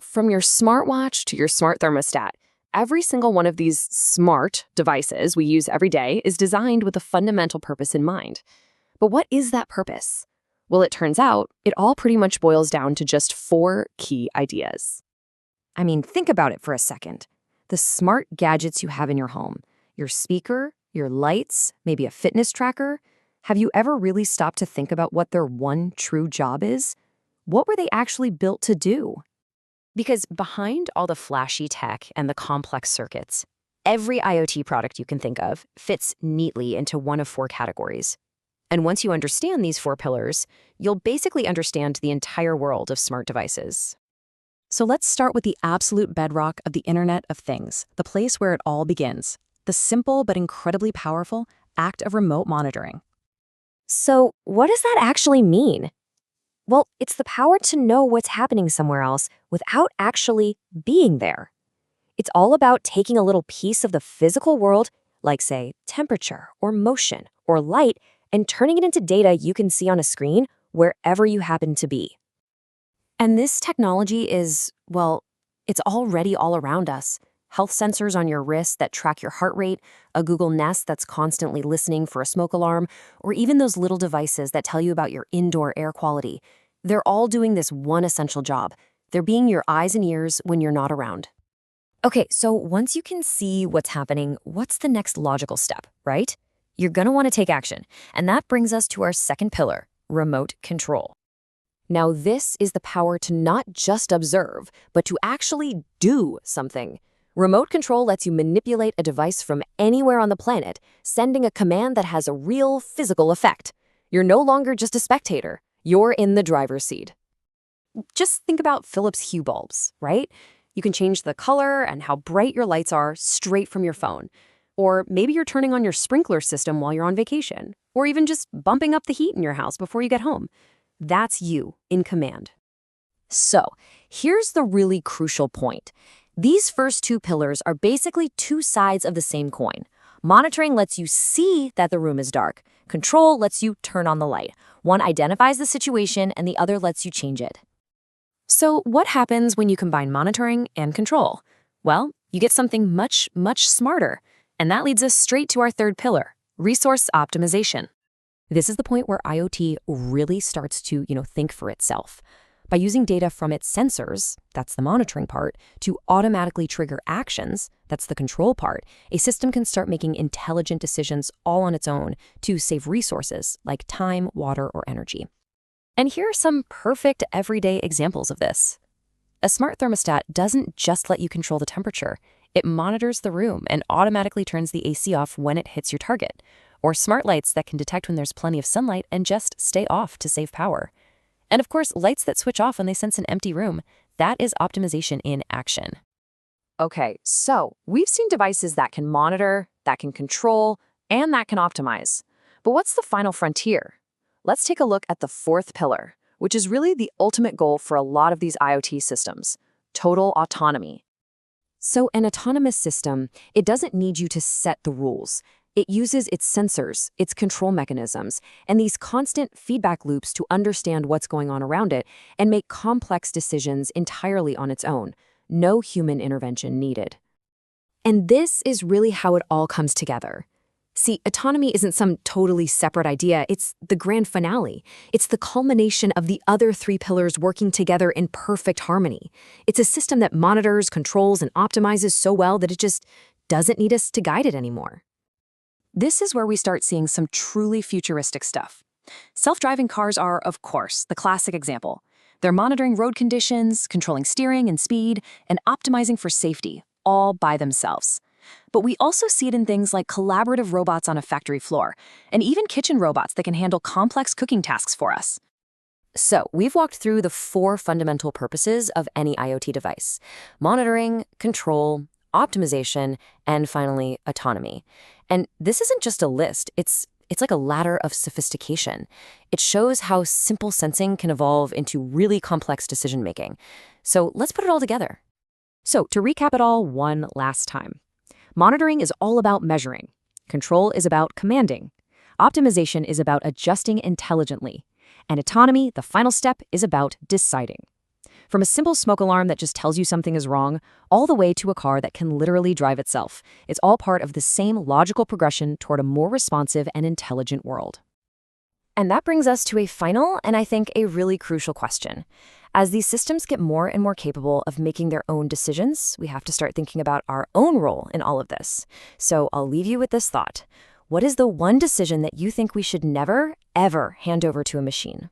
From your smartwatch to your smart thermostat, every single one of these smart devices we use every day is designed with a fundamental purpose in mind. But what is that purpose? Well, it turns out it all pretty much boils down to just four key ideas. I mean, think about it for a second. The smart gadgets you have in your home, your speaker, your lights, maybe a fitness tracker. Have you ever really stopped to think about what their one true job is? What were they actually built to do? Because behind all the flashy tech and the complex circuits, every IoT product you can think of fits neatly into one of four categories. And once you understand these four pillars, you'll basically understand the entire world of smart devices. So let's start with the absolute bedrock of the Internet of Things, the place where it all begins, the simple but incredibly powerful act of remote monitoring. So, what does that actually mean? Well, it's the power to know what's happening somewhere else without actually being there. It's all about taking a little piece of the physical world, like, say, temperature or motion or light, and turning it into data you can see on a screen wherever you happen to be. And this technology is, well, it's already all around us. Health sensors on your wrist that track your heart rate, a Google Nest that's constantly listening for a smoke alarm, or even those little devices that tell you about your indoor air quality. They're all doing this one essential job. They're being your eyes and ears when you're not around. Okay, so once you can see what's happening, what's the next logical step, right? You're going to want to take action. And that brings us to our second pillar, remote control. Now, this is the power to not just observe, but to actually do something. Remote control lets you manipulate a device from anywhere on the planet, sending a command that has a real physical effect. You're no longer just a spectator. You're in the driver's seat. Just think about Philips Hue bulbs, right? You can change the color and how bright your lights are straight from your phone. Or maybe you're turning on your sprinkler system while you're on vacation, or even just bumping up the heat in your house before you get home. That's you in command. So, here's the really crucial point. These first two pillars are basically two sides of the same coin. Monitoring lets you see that the room is dark. Control lets you turn on the light. One identifies the situation and the other lets you change it. So what happens when you combine monitoring and control? Well, you get something much, much smarter. And that leads us straight to our third pillar, resource optimization. This is the point where IoT really starts to, think for itself. By using data from its sensors, that's the monitoring part, to automatically trigger actions, that's the control part, a system can start making intelligent decisions all on its own to save resources like time, water, or energy. And here are some perfect everyday examples of this. A smart thermostat doesn't just let you control the temperature. It monitors the room and automatically turns the AC off when it hits your target. Or smart lights that can detect when there's plenty of sunlight and just stay off to save power. And of course, lights that switch off when they sense an empty room. That is optimization in action. Okay, so we've seen devices that can monitor, that can control, and that can optimize. But what's the final frontier? Let's take a look at the fourth pillar, which is really the ultimate goal for a lot of these IoT systems, total autonomy. So an autonomous system, it doesn't need you to set the rules. It uses its sensors, its control mechanisms, and these constant feedback loops to understand what's going on around it and make complex decisions entirely on its own. No human intervention needed. And this is really how it all comes together. See, autonomy isn't some totally separate idea. It's the grand finale. It's the culmination of the other three pillars working together in perfect harmony. It's a system that monitors, controls, and optimizes so well that it just doesn't need us to guide it anymore. This is where we start seeing some truly futuristic stuff. Self-driving cars are, of course, the classic example. They're monitoring road conditions, controlling steering and speed, and optimizing for safety, all by themselves. But we also see it in things like collaborative robots on a factory floor, and even kitchen robots that can handle complex cooking tasks for us. So, we've walked through the four fundamental purposes of any IoT device: monitoring, control, optimization, and finally, autonomy. And this isn't just a list, it's like a ladder of sophistication. It shows how simple sensing can evolve into really complex decision-making. So let's put it all together. So to recap it all one last time. Monitoring is all about measuring. Control is about commanding. Optimization is about adjusting intelligently. And autonomy, the final step, is about deciding. From a simple smoke alarm that just tells you something is wrong, all the way to a car that can literally drive itself. It's all part of the same logical progression toward a more responsive and intelligent world. And that brings us to a final, and I think a really crucial question. As these systems get more and more capable of making their own decisions, we have to start thinking about our own role in all of this. So I'll leave you with this thought. What is the one decision that you think we should never, ever hand over to a machine?